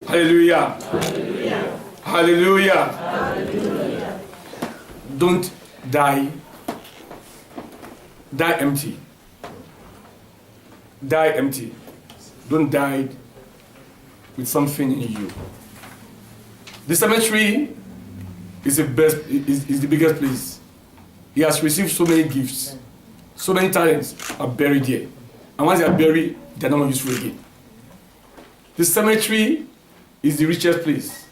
Hallelujah. Hallelujah. Hallelujah. Hallelujah. Don't die empty. Die empty. Don't die with something in you. The cemetery is the biggest place. He has received so many gifts, so many talents are buried here. And once they are buried, they are not more useful again. The cemetery is the richest place.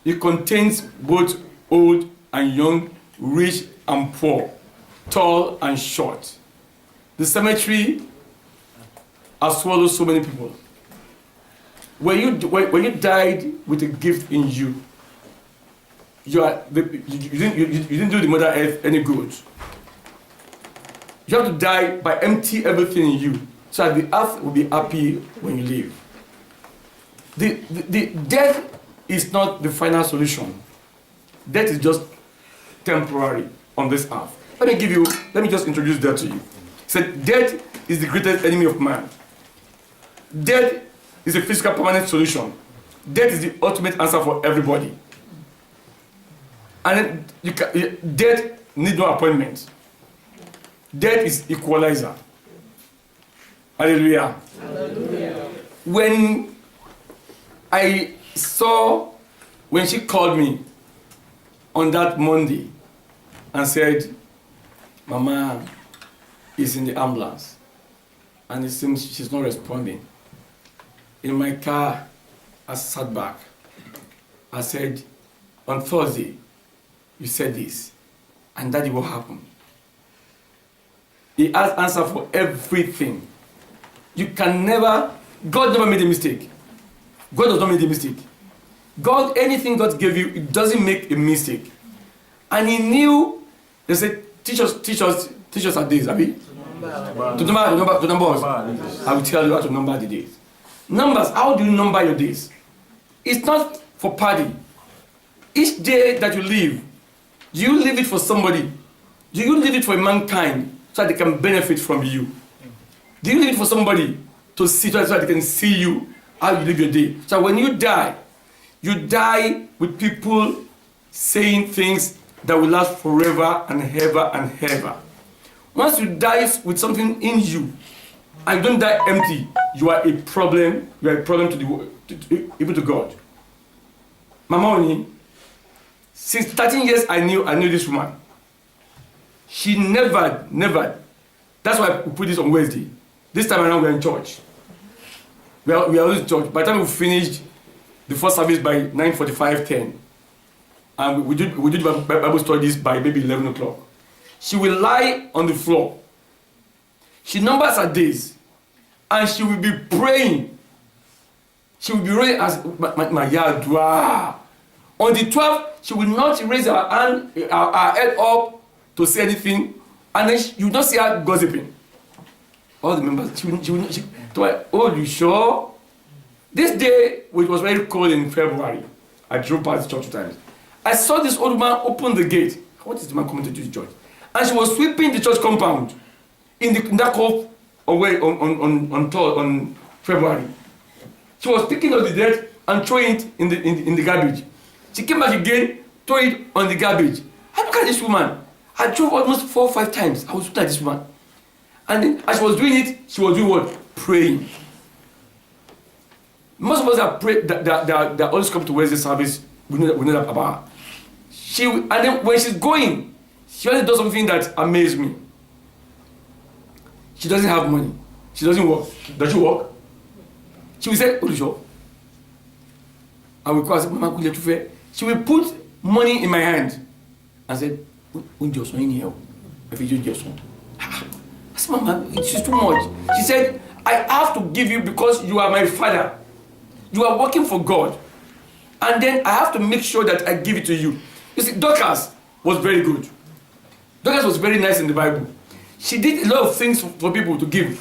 It contains both old and young, rich and poor, tall and short. The cemetery has swallowed so many people. When you died with a gift in you, you didn't do the Mother Earth any good. You have to die by empty everything in you, so that the earth will be happy when you leave. The death is not the final solution. Death is just temporary on this earth. Let me just introduce that to you. He said, death is the greatest enemy of man. Death is a physical permanent solution. Death is the ultimate answer for everybody. And death needs no appointment. Death is equalizer. Hallelujah. Hallelujah. When she called me on that Monday and said, Mama is in the ambulance and it seems she's not responding. In my car, I sat back. I said, on Thursday, you said this, and that will happen. He has answer for everything. God never made a mistake. God does not make a mistake. Anything God gave you, it doesn't make a mistake. And he knew, they said, teach us our days, Abi. To number us. I will tell you how to number the days. Numbers, how do you number your days? It's not for party. Each day that you live, do you live it for somebody? Do you live it for mankind so that they can benefit from you? Do you live it for somebody to see so that they can see you, how you live your day? So when you die with people saying things that will last forever and ever and ever. Once you die with something in you, and you don't die empty, you are a problem. You are a problem to the world, even to God. Mama Oni, since 13 years I knew this woman. She never. That's why we put this on Wednesday. This time around we are in church. We are always in church. By the time we finished the first service by 9:45, 10, and we did Bible studies by maybe 11 o'clock. She will lie on the floor. She numbers her days. And she will be praying. She will be praying as my Yadwa. On the 12th, she will not raise her hand, her head up to say anything, and then you will not see her gossiping. All the members, she will oh, you sure? This day, which was very cold in February, I drove past the church 2 times. I saw this old man open the gate. What is the man coming to the church? And she was sweeping the church compound in that cold away on February. She was picking up the dirt and throwing it in the garbage. She came back again, throw it on the garbage. I look at this woman. I drove almost 4 or 5 times. I was looking at this woman. And then as she was doing it, she was doing what? Praying. Most of us that pray, that always come to Wednesday service, we know that about her. And then when she's going, she always does something that amazed me. She doesn't have money. She doesn't work. Does she work? She will say, Olusho. I will call her, Mama, she will put money in my hand and say, in here. If you just I said, Mama, it's too much. She said, I have to give you because you are my father. You are working for God. And then I have to make sure that I give it to you. You see, Dorcas was very good. Dorcas was very nice in the Bible. She did a lot of things for people to give.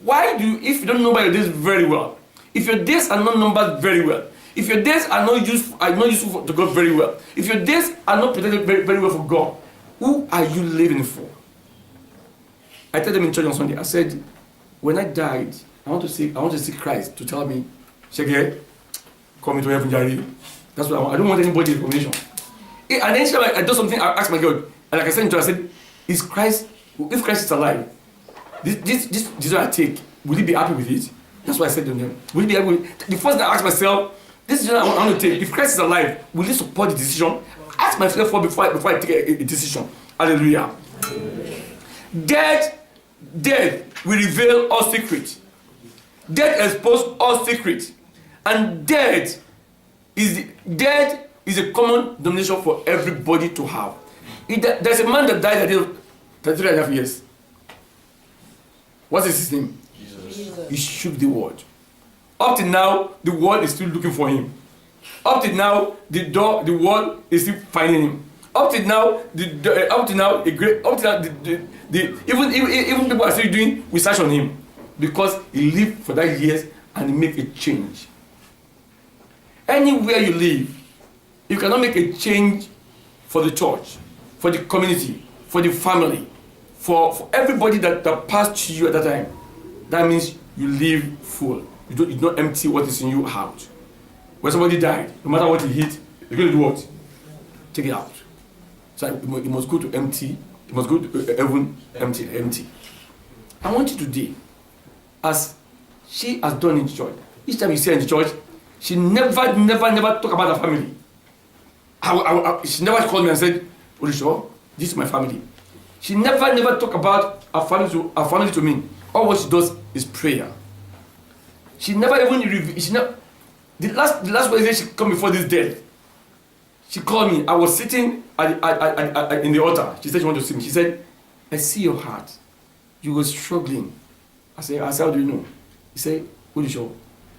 Why do you, if you don't number your days very well, if your days are not numbered very well, if your days are not useful to God very well, if your days are not protected very, very well for God, who are you living for? I told them in church on Sunday, I said, when I died, I want to see Christ to tell me, Shege, Call me to heaven, Jerry. That's what I want. I don't want anybody's information. And then I do something, I ask my God, and like I said to her, I said, is Christ, if Christ is alive, this decision I take, will he be happy with it? That's what I said to them. Will he be happy with it? The first thing I ask myself, this decision I want to take, if Christ is alive, will he support the decision? Ask myself before I take a decision. Hallelujah. Death will reveal all secrets. Death exposes all secrets. And death is a common denomination for everybody to have. There's a man that died at the age of 33.5 years. What's his name? Jesus. He shook the world. Up till now, the world is still looking for him. Up till now, the world is still finding him. Up till now, even people are still doing research on him because he lived for that years and he made a change. Anywhere you live, you cannot make a change for the church, for the community, for the family, for everybody that passed to you at that time. That means you live full. You don't empty what is in you out. When somebody died, no matter what he hit, you're going to do what? Take it out. So it must go to empty. It must go to heaven empty. I want you today, as she has done in church. Each time you see her in the church, she never talk about her family. She never called me and said, Olisho, this is my family. She never talk about her family to me. All what she does is prayer. She never even the last Wednesday she come before this death. She called me. I was sitting in the altar. She said she wanted to see me. She said, I see your heart. You were struggling. I said, how do you know? He said, Olisho,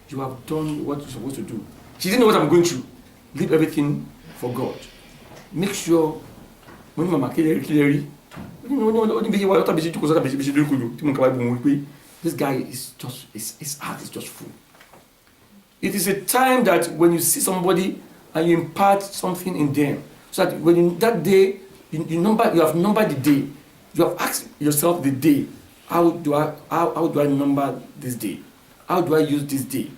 you have done what you're supposed to do. She didn't know what I'm going through. Leave everything for God. Make sure when Mama Killeri, this guy is just, his heart is just full. It is a time that when you see somebody and you impart something in them, so that when that day, you have numbered the day, you have asked yourself the day, how do I number this day? How do I use this day?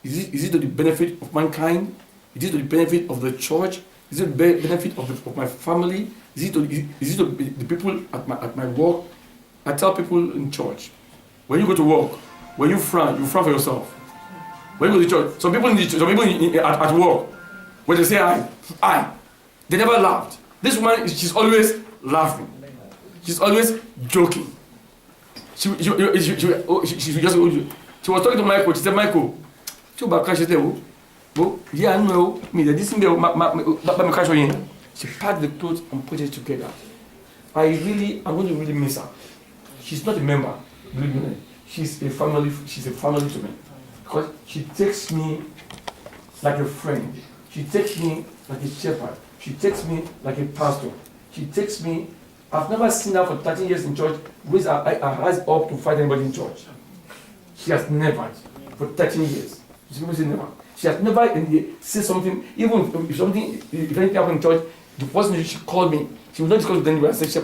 Is it to the benefit of mankind? Is it to the benefit of the church? Is it to the benefit of my family? Is it to the people at my work? I tell people in church, when you go to work, when you frown for yourself. When you go to church, some people at work, when they say I, they never laughed. This woman, she's always laughing. She's always joking. She was talking to Michael. She said, Michael, she packed the clothes and put it together. I'm going to really miss her. She's not a member, believe me. She's a family to me. Because she takes me like a friend. She takes me like a shepherd. She takes me like a pastor. She takes me. I've never seen her for 13 years in church raise her eyes up to fight anybody in church. She has never, for 13 years. People say never. She has never said something, even if anything happened in church, the person she called me, she would not discuss with anybody and say,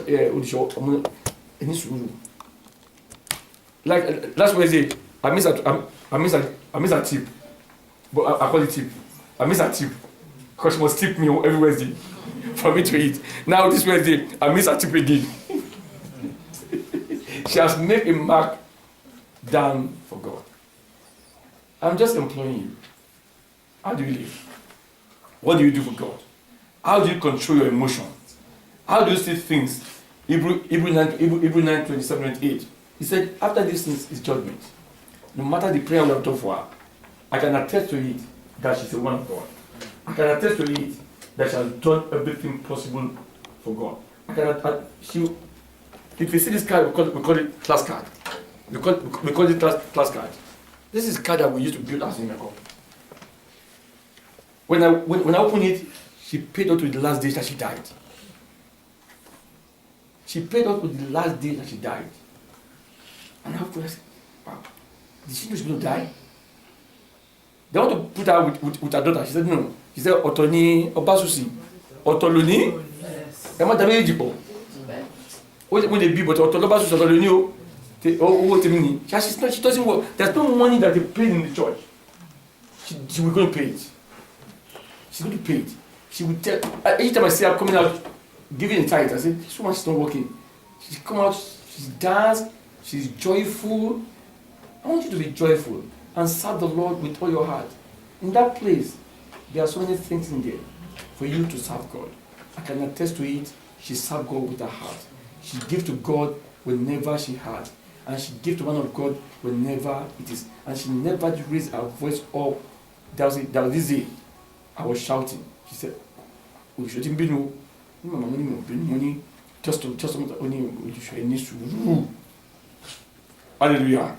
like last Wednesday, I miss a tip. But I call it tip. I miss a tip. Because she must tip me every Wednesday for me to eat. Now this Wednesday, I miss a tip again. She has made a mark down for God. I'm just imploring you. How do you live? What do you do for God? How do you control your emotions? How do you see things? Hebrew 9, 27 and 8. He said, after these things is judgment. No matter the prayer we have done for her, I can attest to it that she's a woman of God. I can attest to it that she has done everything possible for God. If you see this card, we call it class card. We call it class card. This is a card that we used to build as in makeup. When I open it, she paid up with the last day that she died. She paid up with the last day that she died. And I have to ask, wow, did she know she was going to die? They want to put her with her daughter. She said, no. She said, Otoni Obasusi. Otoloni? Emma Damejipo. When they be, but Otolobasusi, Otoloni, she doesn't work. There's no money that they pay in the church. she will go to pay it. She's going to pay it. She will tell, each time I see her coming out, giving a tithe, I say, this woman, she's not working. She come out, she's dance, she's joyful. I want you to be joyful and serve the Lord with all your heart. In that place, there are so many things in there for you to serve God. I can attest to it. She served God with her heart. She gave to God whenever she had. And she gave to one of God whenever it is. And she never raised her voice up. There was this day, I was shouting. She said, we shouldn't be no money. Just only Hallelujah.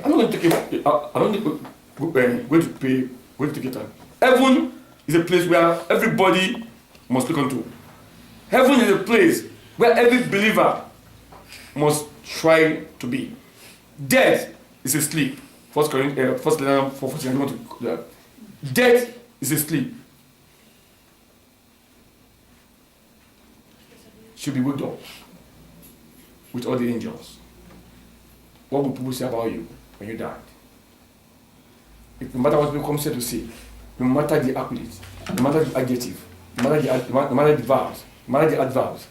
I'm not going to take it. I don't going to pay. Going to take it. Heaven is a place where everybody must look unto. Heaven is a place where every believer must try to be. Death is a sleep. First Corinthians 4:14. Death is a sleep. Should be waked up with all the angels. What will people say about you when you died? No matter what people come to say, no matter the accolade, no matter the adjective, no matter the verbs, no matter the adverbs,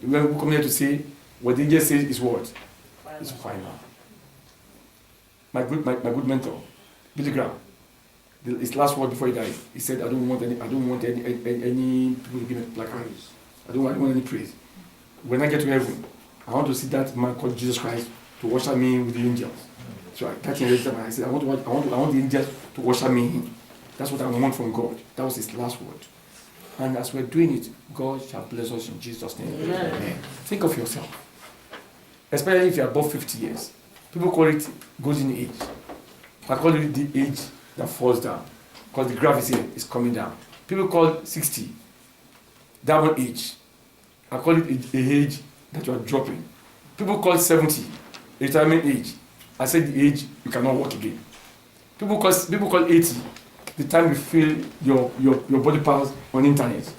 when people come here to say what the angel says is what? It's final. My good mentor, Billy Graham, his last word before he died, he said, I don't want any people to give me placards. I don't want any praise. When I get to heaven, I want to see that man called Jesus Christ to worship me with the angels. So I touched him and I said, I want the angels to worship me. That's what I want from God. That was his last word. And as we're doing it, God shall bless us in Jesus' name. Amen. Think of yourself. Especially if you're above 50 years. People call it golden age. I call it the age that falls down. Because the graph is coming down. People call 60 diamond age. I call it a age that you are dropping. People call 70 retirement age. I said the age you cannot work again. People call 80 the time you feel your body parts on the internet.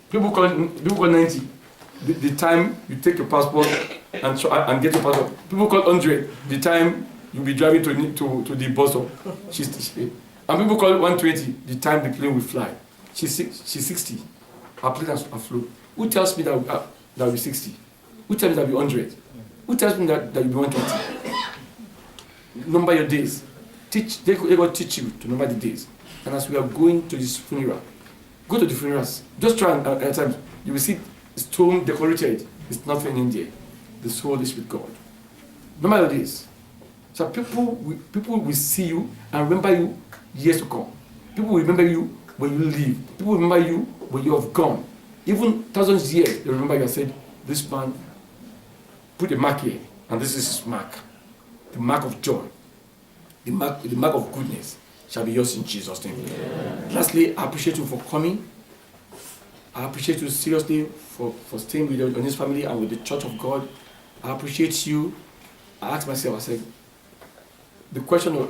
People call 90 the time you take your passport and get your passport. People call 100 the time you'll be driving to the bus stop. And people call 120 the time the plane will fly. She's 60. Her plane has flown. Who tells me that will be 60? Who tells me that will be 100? Who tells me that will be 120? Number your days. They will teach you to number the days. And as we are going to this funeral, go to the funerals. Just try and at times you will see stone decorated. There's nothing in there. The soul is with God. Number your days. So people will see you and remember you years to come. People will remember you when you leave. People will remember you when you have gone. Even thousands of years, they remember you and said, this man put a mark here, and this is his mark. The mark of joy, the mark of goodness shall be yours in Jesus' name. Yeah. Lastly, I appreciate you for coming. I appreciate you seriously for staying with your family and with the Church of God. I appreciate you. I asked myself, I said, the question of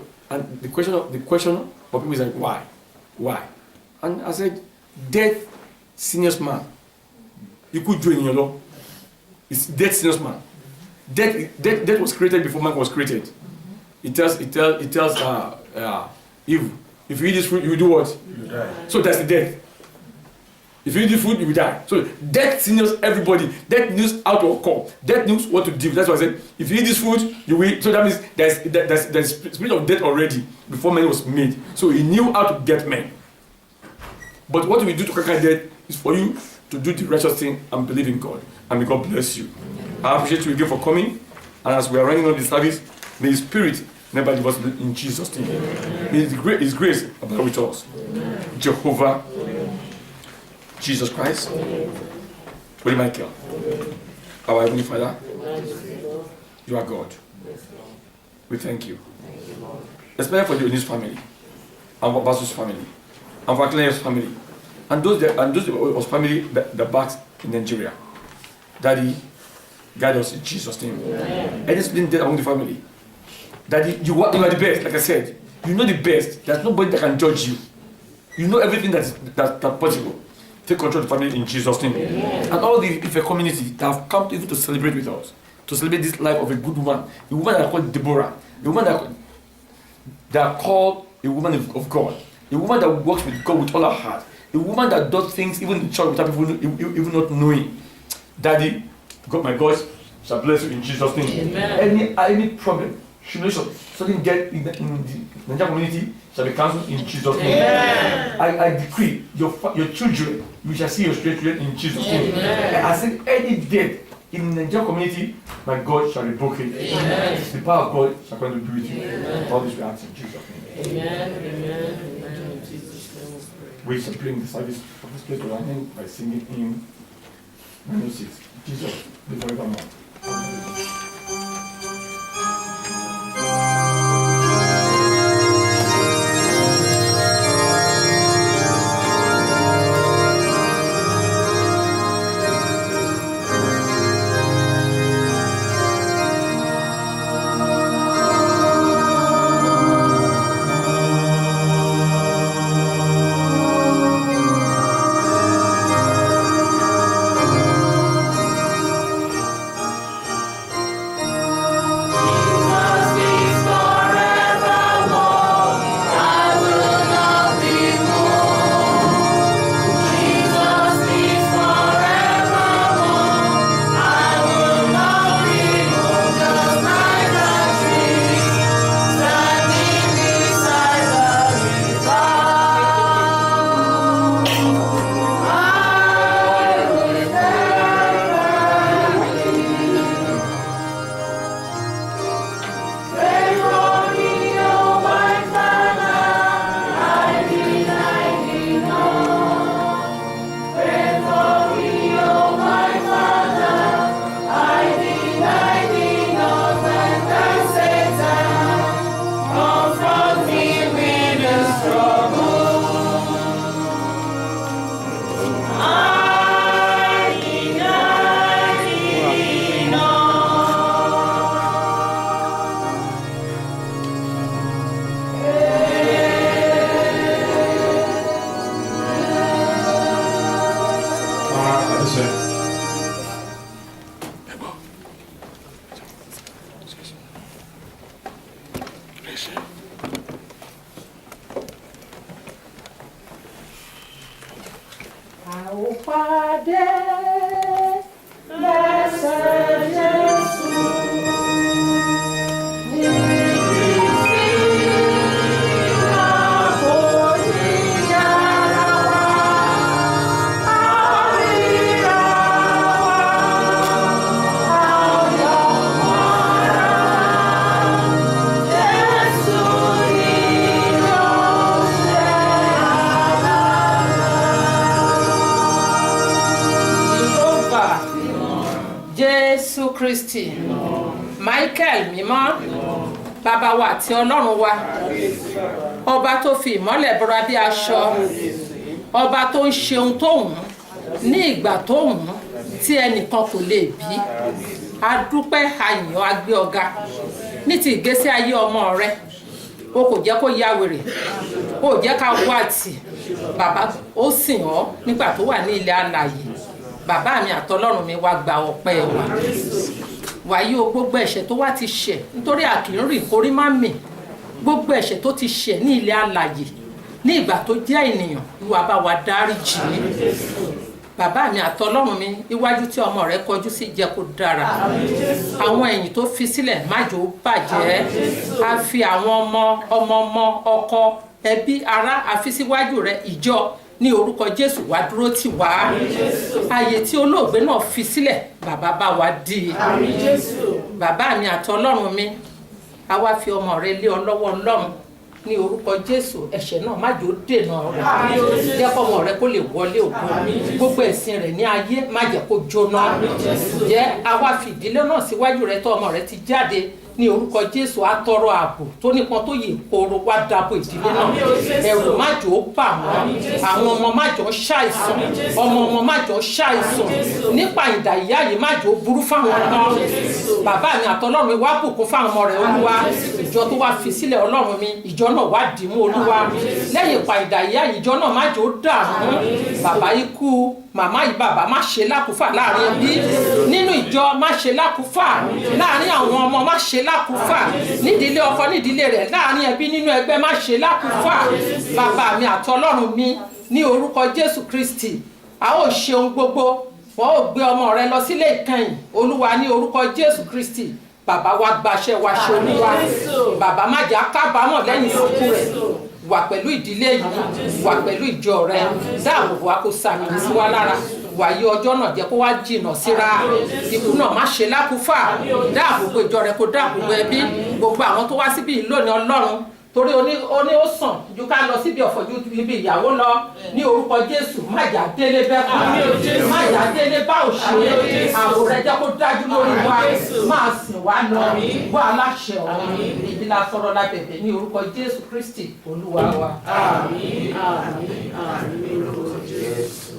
people is like, why? Why? And I said, death, senior man. You could do it in your law. It's death, senior man. Death was created before man was created. It tells Eve, if you eat this fruit, you will do what? You will die. So that's the death. If you eat the fruit, you will die. So death signals everybody. Death knows how to occur. Death knows what to do. That's why I said, if you eat this fruit, you will. So that means there's spirit of death already before man was made. So he knew how to get men. But what we do to conquer death is for you to do the righteous thing and believe in God. And may God bless you. I appreciate you again for coming. And as we are running on the service, may His Spirit never leave us in Jesus' name. May His grace abide with us. Jehovah, Jesus Christ, Holy Michael, our Heavenly Father, you are God. We thank you. Especially for the Onis family, and for Basu's family, and for Claire's family, and those family that backs in Nigeria. Daddy, guide us in Jesus' name. And it's been dead among the family. Daddy, you are the best, like I said. You know the best. There's nobody that can judge you. You know everything that's possible. Take control of the family in Jesus' name. And all the Ife community that have come even to celebrate with us, to celebrate this life of a good woman, the woman that are called Deborah, the woman that are called a woman of God, a woman that works with God with all her heart, a woman that does things even in church without people even not knowing. Daddy, God, my God, shall bless you in Jesus' name. Amen. Any problem, tribulation, something get in the Nigerian community shall be cancelled in Jesus' name. I decree your children, you shall see your children in Jesus' name. I said any death in the Nigerian community, my God shall be broken. The power of God shall come to be with you. All this we ask in Jesus' name. Amen. We shall bring the service of this place to an end by singing hymn 906. Jesus, the forevermore. Kristi, Michael mímọ́, bàbá wa àti Ọlọ́run wa, ọba tó fi ìmọ́lẹ̀ bora bí aṣọ, ọba tó ń ṣe ohun tó wù ní ìgbà tó wù tí ẹnìkan kò lè bí. A dúpẹ́ àyàn agbé ọ̀gá ní ti ìgbésí ayé ọmọ rẹ. O kò jẹ́ kó ya wèrè, o jẹ́ ká wá tì, bàbá ó sìn ọ́ nígbà tó wà ní ilẹ̀ alààyè. Bàbá mi àtọlọ́run mi wá gba ọpẹ́ wa. Wàyí o gbogbo ẹ̀ṣẹ̀ tó wá ti ṣẹ̀ nítorí àkìrìn kórí má mì. Gbogbo ẹ̀ṣẹ̀ tó ti ṣẹ̀ ní ilẹ̀ alààyè ní ìgbà tó jẹ́ ènìyàn, Olúwa bá wa dáríjì. Bàbá mi àtọlọ́run mi, iwájú tí ọmọ rẹ kọjú sí jẹ́ kó dára. Àwọn ẹ̀yìn tó fi sílẹ̀ má jò ó bàjẹ́. A fi àwọn ọmọ ọkọ, ẹbí, ará, a fi síwájú rẹ ìjọ. Ní orúkọ Jésù wá dúró tì wá. Ààyè tí olóògbé náà fi sílẹ̀, bàbá bá wa dì. Bàbá mi àtọlọ́run mi, a wá fi ọmọ rẹ lé ọ lọ́wọ́ Ọlọ́run. Ní orúkọ Jésù, ẹ̀ṣẹ̀ náà má jò dènà rẹ̀. Jẹ́ kó ọmọ rẹ kó lè wọlé ògo. Gbogbo ẹ̀sìn rẹ̀ ní ayé má jẹ́ kó jóná. Jẹ́ a wá fi ìdílé náà síwájú rẹ tó ọmọ rẹ ti jáde. Ní orúkọ Jésù, a tọrọ ààbò tó nípọn tó yè kóró wá dàbò ìdílé náà. Ẹ̀rù má jò bà wọ́n, àwọn ọmọ má jò ṣàìsàn, ọmọ má jò ṣàìsàn. Nípa ìdà ìyá yìí má jò burú fáwọn ọmọ. Bàbá mi àtọlọ́run mi wá bùkún fáwọn ọmọ rẹ̀ Olúwa. ìjọ tó wá fi sílẹ̀ ọlọ́run mi ìjọ náà wá dì mú olúwa lẹ́yìn ìpàdé ìyá ìjọ náà má jò dààmú bàbá ikú màmá yìí bàbá má ṣe lákùúfà láàrin ẹbí nínú ìjọ má ṣe lákùúfà láàrin àwọn ọmọ má ṣe lákùúfà nídìílé ọkọ nídìílé rẹ̀ láàrin ẹbí nínú ẹgbẹ́ má ṣe lákùúfà bàbá mi àti ọlọ́run mi ní orúkọ Jésù Kristi a ó ṣe ohun gbogbo wọn ó gbé ọmọ rẹ lọ sílé ìkẹyìn olúwa ní orúkọ Jésù Kristi bàbá wa gbaṣẹ́ wa ṣe olúwa bàbá má jà kábàámọ̀ lẹ́yìn ìsìnkú rẹ̀ wà pẹ̀lú ìdílé yìí wà pẹ̀lú ìjọ rẹ dáàbò bò wá kó sàmì sí wa lára wàyí ọjọ́ náà jẹ́ kó wá jìnnà síra ikú náà má ṣe lákúfà dáàbò bò ìjọ rẹ kó dáàbò bò ẹbí gbogbo àwọn tó wá síbí lónìí ọlọ́run torí ó ní ó sàn ju ká lọ síbi ọ̀fọ̀ ju ibi ìyàwó lọ ní orúkọ Jésù má jà délé bẹ́ẹ̀ má jà délé bá òṣèré àwò rẹ jẹ́ kó dájú lórí wa máa sìn wá lọ wá aláṣẹ ọ̀run èyí la sọ̀rọ̀ la bẹ̀bẹ̀ ní orúkọ Jésù Kristi olúwa wa. Àmín àmín àmín orúkọ Jésù.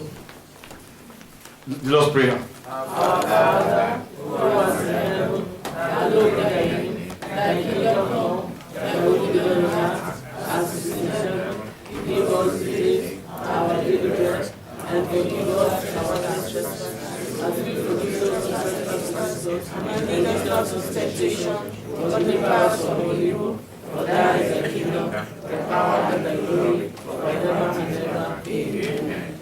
The Lord's Prayer. Our Father, who art in heaven, hallowed be thy name. Thy kingdom come, thy will be done on earth as it is in heaven. Give us today our daily bread, and forgive us our trespasses, as we forgive those who trespass against us. And lead us not into temptation, but deliver us from evil. For thine is the kingdom, the power, and the glory, forever and ever. Amen.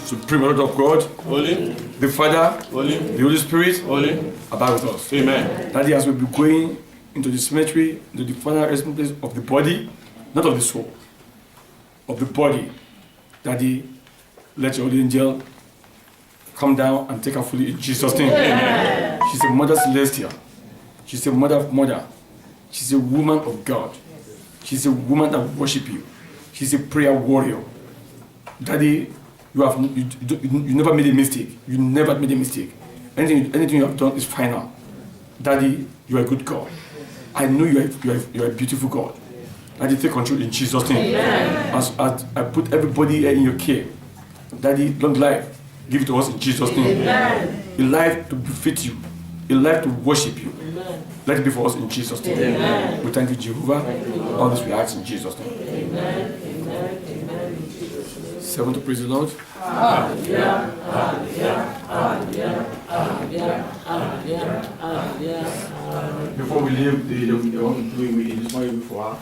Supreme Lord of God, Holy, the Father, Holy, the Holy Spirit, Holy, abide with us. Amen. Daddy, as we be going into the cemetery, into the final resting place of the body, not of the soul, of the body, Daddy, let your holy angel come down and take her fully in Jesus' name. Amen. She's a mother celestial. She's a mother of mother. She's a woman of God. She's a woman that worship you. She's a prayer warrior. Daddy, you never made a mistake. You never made a mistake. Anything you have done is final. Daddy, you are a good God. I know you are a beautiful God. Daddy, take control in Jesus' name. Amen. As I put everybody in your care, Daddy, long life, give it to us in Jesus' name. Amen. A life to befit you, a life to worship you. Amen. Let it be for us in Jesus' name. Amen. We thank you, Jehovah. All this we ask in Jesus' name. Amen. Amen. Amen. 7 to praise the Lord. Hallelujah. Hallelujah. Hallelujah. Hallelujah. Hallelujah. Before we leave, the want to do it, we just want you before.